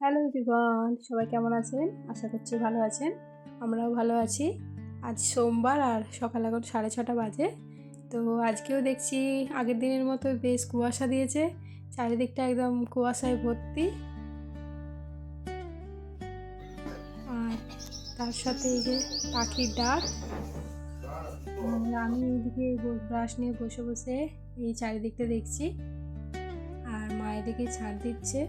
Hello everyone, সবাই কেমন আছেন? আশা করছি ভালো আছেন। আমরাও ভালো আছি। আজ সোমবার আর সকাল এখন 6:30 বাজে। তো আজকেও দেখছি আগের দিনের মতো বেশ কুয়াশা দিয়েছে, চারিদিকটা একদম কুয়াশায় ভর্তি। আর তার সাথে এই যে পাখির ডাক। আমি এইদিকে ব্রাশ নিয়ে বসে বসে এই চারিদিকটা দেখছি, আর মা এদিকে ঝাড় দিচ্ছে।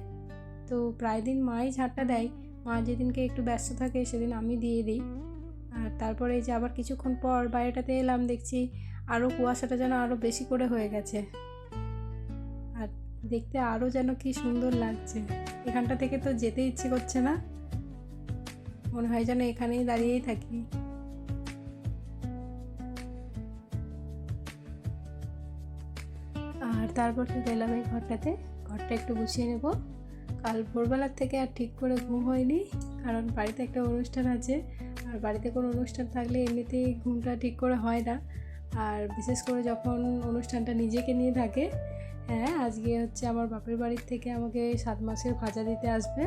তো প্রায় দিন মাই ঝাড়টা দেয়, মা যেদিনকে একটু ব্যস্ত থাকে সেদিন আমি দিয়ে দিই। আর তারপরে এই যে আবার কিছুক্ষণ পর বাইরেটাতে এলাম, দেখছি আরও কুয়াশাটা যেন আরও বেশি করে হয়ে গেছে, আর দেখতে আরও যেন কি সুন্দর লাগছে। এখানটা থেকে তো যেতে ইচ্ছে করছে না, মনে হয় যেন এখানেই দাঁড়িয়েই থাকি। আর তারপর চলে এলাম এই ঘরটা একটু গুছিয়ে নেব। কাল ভোরবেলার থেকে আর ঠিক করে ঘুম হয়নি, কারণ বাড়িতে একটা অনুষ্ঠান আছে, আর বাড়িতে কোনো অনুষ্ঠান থাকলে এমনিতেই ঘুমটা ঠিক করে হয় না, আর বিশেষ করে যখন অনুষ্ঠানটা নিজেকে নিয়ে থাকে। হ্যাঁ, আজকে হচ্ছে আমার বাপের বাড়ির থেকে আমাকে 7 মাসের ভাজা দিতে আসবে,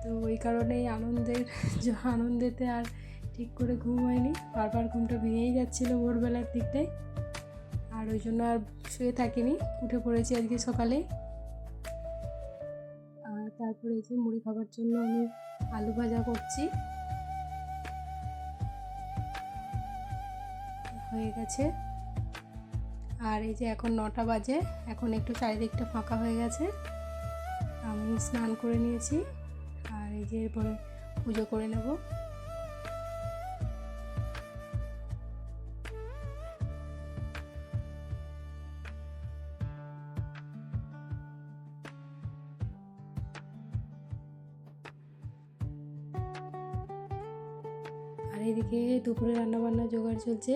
তো ওই কারণেই আনন্দেতে আর ঠিক করে ঘুম হয়নি, বারবার ঘুমটা ভেঙেই যাচ্ছিলো ভোরবেলার দিকটায়, আর ওই জন্য আর শুয়ে থাকিনি, উঠে পড়েছি আজকে সকালে। আর তারপরে এই যে মুড়ি খাবার জন্য আমি আলু ভাজা করছি, হয়ে গেছে। আর এই যে এখন 9টা বাজে, এখন একটু চারিদিকটা ফাঁকা হয়ে গেছে, আমি স্নান করে নিয়েছি, আর এই যে এরপরে পুজো করে নেব। আর এদিকে দুপুরে রান্নাবান্না জোগাড় চলছে।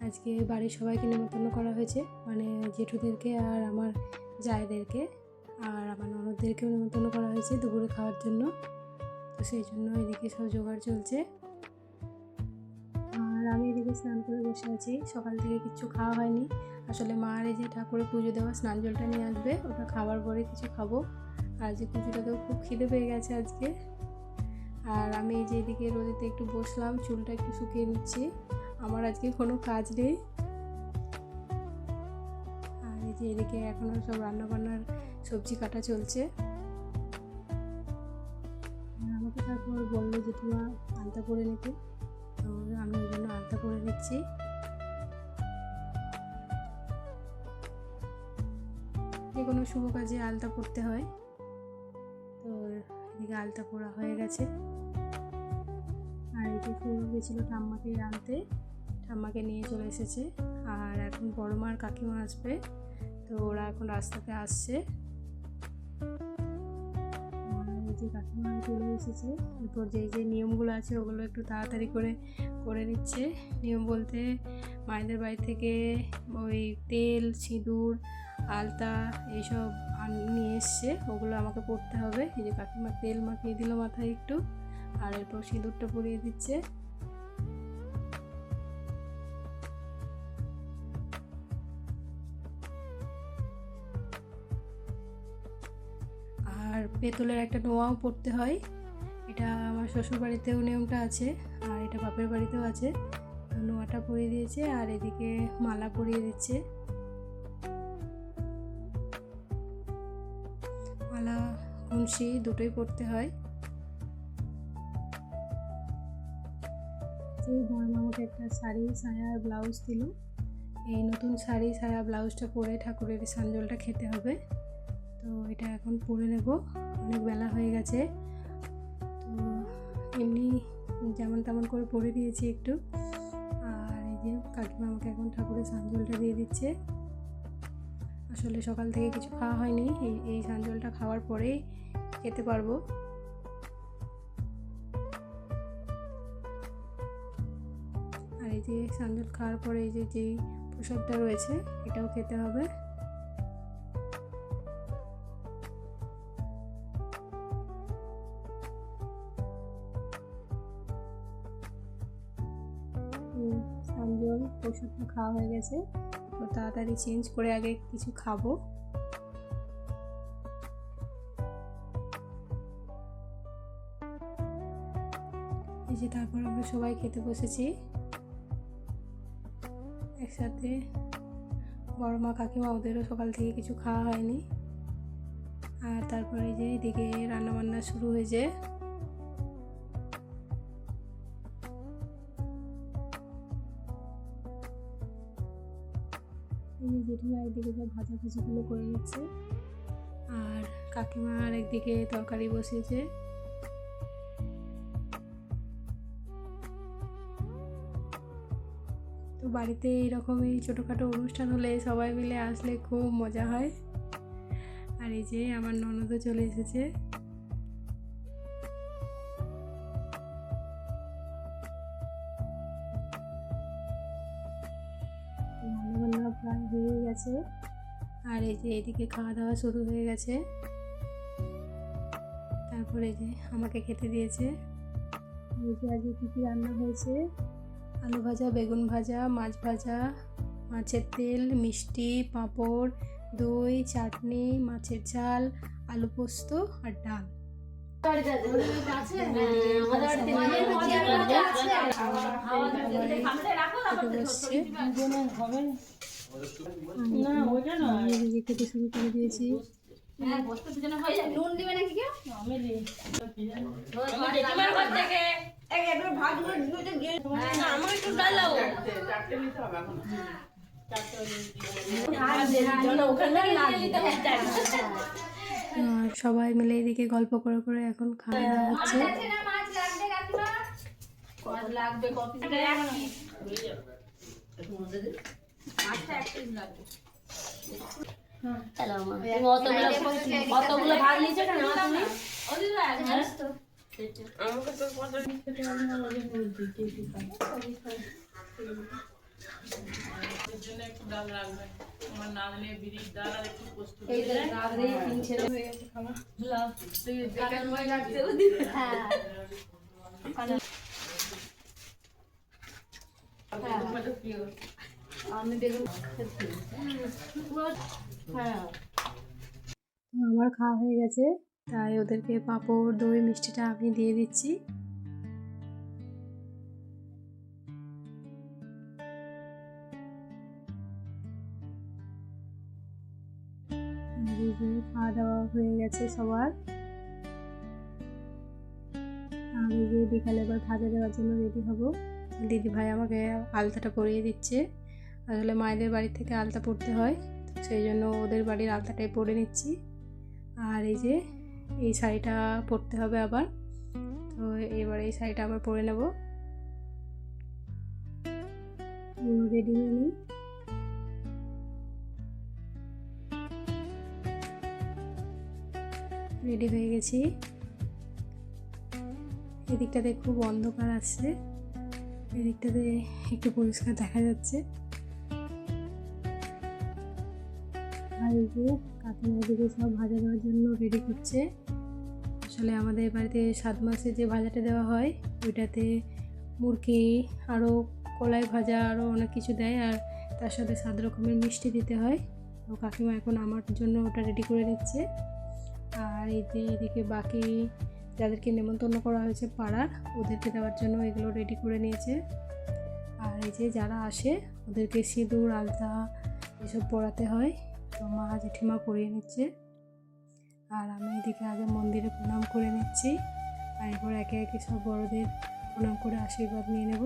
আজকে বাড়ির সবাইকে নিমন্ত্রণ করা হয়েছে, মানে জেঠুদেরকে আর আমার জায়েদেরকে, আর আমার ননদদেরকেও নিমন্ত্রণ করা হয়েছে দুপুরে খাওয়ার জন্য। তো সেই জন্য এদিকে সব জোগাড় চলছে, আর আমি এদিকে স্নান করে বসে আছি। সকাল থেকে কিচ্ছু খাওয়া হয়নি, আসলে মার এই যে ঠাকুরের পুজো দেওয়া স্নান জলটা নিয়ে আসবে, ওটা খাওয়ার পরে কিছু খাবো। আর যে পুজোটাতেও খুব খিদে পেয়ে গেছে আজকে। আর আমি এই যে এদিকে রোদেতে একটু বসলাম, চুলটা একটু শুকিয়ে নিচ্ছি, আমার আজকে কোনো কাজ নেই। আর এই যে এদিকে এখনও সব রান্নাবান্নার সবজি কাটা চলছে। আমাকে তারপর বললো জেঠিমা আলতা করে নিতে, তো আমি ওই জন্য আলতা করে নিচ্ছি। যে কোনো শুভ কাজে আলতা পরতে হয়, তো এদিকে আলতা পরা হয়ে গেছে। আর এই যে ফুল গেছিলো ঠাম্মাকে আনতে, ঠাম্মাকে নিয়ে চলে এসেছে, আর এখন বড় মার কাকিমা আসবে, তো ওরা এখন রাস্তাতে আসছে। এই যে কাকিমা চলে এসেছে, এরপর যে নিয়মগুলো আছে ওগুলো একটু তাড়াতাড়ি করে নিচ্ছে। নিয়ম বলতে মায়েদের বাড়ি থেকে ওই তেল, সিঁদুর, আলতা এইসব নিয়ে এসছে, ওগুলো আমাকে পরতে হবে। এই যে কাকিমা তেল মাখিয়ে দিল মাথায় একটু, আর এরপর সিঁদুরটা পরিয়ে দিচ্ছে। আর পেতলের একটা নোয়াও পড়তে হয়, এটা আমার শ্বশুর বাড়িতেও নিয়মটা আছে, আর এটা বাপের বাড়িতেও আছে। নোয়াটা পরিয়ে দিয়েছে, আর এদিকে মালা পরিয়ে দিচ্ছে। মালা মুন্সি দুটোই পরতে হয়। যে বড় আমাকে একটা শাড়ি, সায়া আর ব্লাউজ দিল, এই নতুন শাড়ি, সায়া, ব্লাউজটা পরে ঠাকুরের সানজলটা খেতে হবে, তো এটা এখন পরে নেব, অনেক বেলা হয়ে গেছে। তো এমনি যেমন তেমন করে পরে দিয়েছি একটু। আর এই যে কাকিমা আমাকে এখন ঠাকুরের সানজলটা দিয়ে দিচ্ছে। আসলে সকাল থেকে কিছু খাওয়া হয়নি, এই সানজলটা খাওয়ার পরেই খেতে পারবো। আর এই যে সানজল খাওয়ার পরে এই যেই প্রসাদটা রয়েছে এটাও খেতে হবে। সানজল প্রসাদটা খাওয়া হয়ে গেছে, তাড়াতাড়ি চেঞ্জ করে আগে কিছু খাবো। এই যে তারপর আমরা সবাই খেতে বসেছি একসাথে। বড় মা কাকিমা ওদেরও সকাল থেকে কিছু খাওয়া হয়নি। আর তারপরে যে এদিকে রান্নাবান্না শুরু হয়েছে। এই জেঠিমা একদিকে সব ভাজাভুজিগুলো করে নিচ্ছে আর কাকিমা আর একদিকে তরকারি বসিয়েছে। তো বাড়িতে এইরকমই ছোটোখাটো অনুষ্ঠান হলে সবাই মিলে আসলে খুব মজা হয়। আর এই যে আমার ননদও চলে এসেছে। রান্নাবান্না প্রায় হয়ে গেছে আর এই যে এদিকে খাওয়া দাওয়া শুরু হয়ে গেছে। তারপরে যে আমাকে খেতে দিয়েছে। এই যে আজকে কী কী রান্না হয়েছে, আলু ভাজা, বেগুন ভাজা, মাছ ভাজা, মাছের তেল, মিষ্টি, পাঁপড়, দই, চাটনি, মাছের ঝাল, আলু পোস্ত আর ডাল। খেতে শুরু করে দিয়েছি। সবাই মিলে এদিকে গল্প করে করে এখন খাওয়া দাওয়া হচ্ছে। অতগুলো ভাগ নিয়েছো কেন আমার খাওয়া হয়ে গেছে, তাই ওদেরকে পাঁপড়, দই, মিষ্টিটা আমি দিয়ে দিচ্ছি। খাওয়া দাওয়া হয়ে গেছে সবার। আমি যে বিকালে এবার ভাজা দেওয়ার জন্য রেডি হব। দিদি ভাই আমাকে আলতাটা পরিয়ে দিচ্ছে। আসলে মায়েদের বাড়ি থেকে আলতা পরতে হয়, সেই জন্য ওদের বাড়ির আলতাটাই পরে নিচ্ছি। আর এই যে এই শাড়িটা পরতে হবে আবার, তো এবার এই শাড়িটা আবার পরে নেব। রেডি হয়ে নিই। রেডি হয়ে গেছি। এদিকটাতে খুব অন্ধকার আসছে, এদিকটাতে একটু পরিষ্কার দেখা যাচ্ছে। আর এই যে কাকিমা এদিকে সব ভাজা দেওয়ার জন্য রেডি করছে। আসলে আমাদের বাড়িতে 7 মাসে যে ভাজাটা দেওয়া হয় ওইটাতে মুরগি আরও কলাই ভাজা আরও অনেক কিছু দেয়, আর তার সাথে 7 রকমের মিষ্টি দিতে হয়। তো কাকিমা এখন আমার জন্য ওটা রেডি করে নিচ্ছে। আর এই যে এদিকে বাকি যাদেরকে নেমন্তন্ন করা হয়েছে পাড়ার, ওদেরকে দেওয়ার জন্য এগুলো রেডি করে নিয়েছে। আর এই যে যারা আসে ওদেরকে সিঁদুর, আলতা এসব পরাতে হয়, তো মা জেঠিমা করিয়ে নিচ্ছে। আর আমি এদিকে আগে মন্দিরে প্রণাম করে নিচ্ছি, আর এরপর একে একে সব বড়দের প্রণাম করে আশীর্বাদ নিয়ে নেব।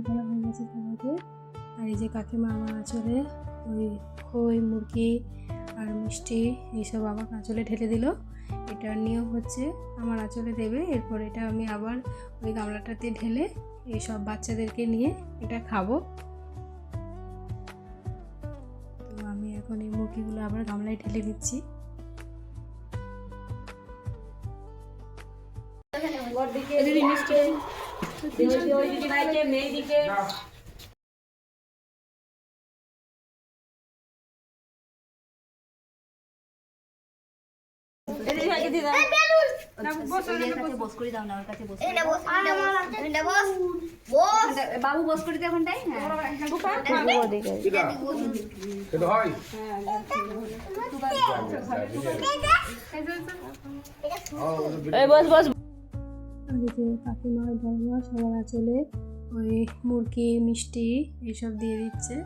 করা হয়ে গেছে সবাইকে। আর এই যে কাকিমা আমার আঁচলে ওই খই, মুরগি আর মিষ্টি এইসব আমার আঁচলে ঢেলে দিল। এটার নিয়ম হচ্ছে আমার আঁচলে দেবে, এরপর এটা আমি আবার ওই গামলাটাতে ঢেলে এই সব বাচ্চাদেরকে নিয়ে এটা খাবো। তো আমি এখন এই মুরগিগুলো আবার গামলায় ঢেলে দিচ্ছি। বাবু বস করে দিয়ে ওখানটাই বস বস। আর এই যে কাকিমার বড়মা সবার আঁচলে ওই মুরগি মিষ্টি এইসব দিয়ে দিচ্ছে।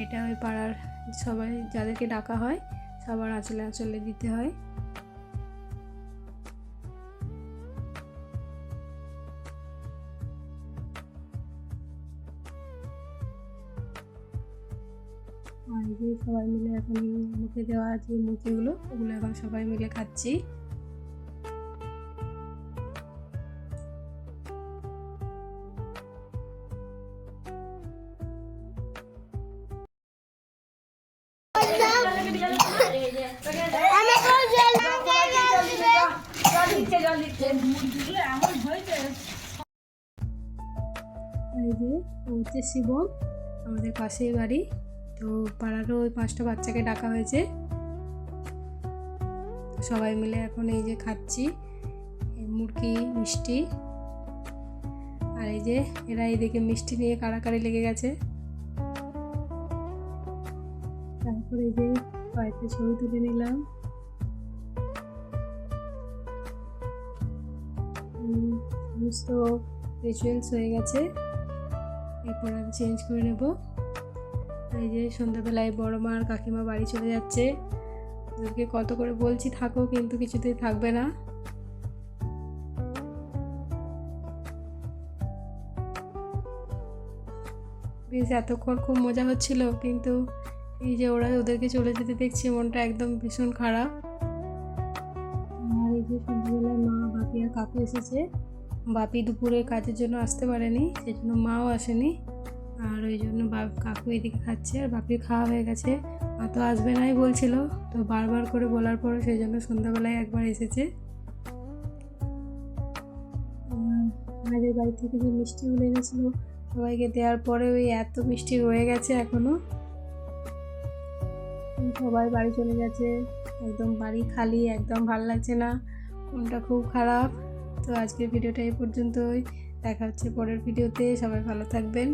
এটা ওই পাড়ার সবাই যাদেরকে ডাকা হয় সবার আঁচলে আঁচলে দিতে হয়। আর এই যে সবাই মিলে এখন মুখে দেওয়া যে মুরগিগুলো ওগুলো এখন সবাই মিলে খাচ্ছি। এই যে ও হচ্ছে শিবম, আমাদের পাশেই বাড়ি। তো পাড়ারও ওই 5টা বাচ্চাকে ডাকা হয়েছে, সবাই মিলে এখন এই যে খাচ্ছি মুরগি মিষ্টি। আর এই যে এরা এইদিকে মিষ্টি নিয়ে কাড়াকাড়ি লেগে গেছে। তারপরে এই যে কয়েকটা ছবি তুলে নিলাম। সমস্ত রিচুয়ালস হয়ে গেছে, এরপর আমি চেঞ্জ করে নেব। এই যে সন্ধ্যাবেলায় বড় মা আর কাকিমা বাড়ি চলে যাচ্ছে। ওদেরকে কত করে বলছি থাকো, কিন্তু কিছুতেই থাকবে না। বেশ এতক্ষণ খুব মজা হচ্ছিল, কিন্তু এই যে ওদেরকে চলে যেতে দেখছি মনটা একদম ভীষণ খারাপ। আর এই যে সন্ধ্যাবেলায় মা, বাপি আর কাকু এসেছে। বাপি দুপুরে কাজের জন্য আসতে পারেনি, সেই জন্য মাও আসেনি। আর ওই জন্য কাকু এদিকে খাচ্ছে, আর বাপির খাওয়া হয়ে গেছে। মা তো আসবে নাই বলছিল, তো বারবার করে বলার পরে সেই জন্য সন্ধ্যাবেলায় একবার এসেছে। আমাদের বাড়ি থেকে যে মিষ্টিগুলো এনেছিল সবাইকে দেওয়ার পরে ওই এত মিষ্টি রয়ে গেছে এখনো। সবাই বাড়ি চলে গেছে, একদম বাড়ি খালি, একদম ভালো লাগছে না, মনটা খুব খারাপ। তো আজকের ভিডিওটা এই পর্যন্তই, দেখা হচ্ছে পরের ভিডিওতে। সবাই ভালো থাকবেন।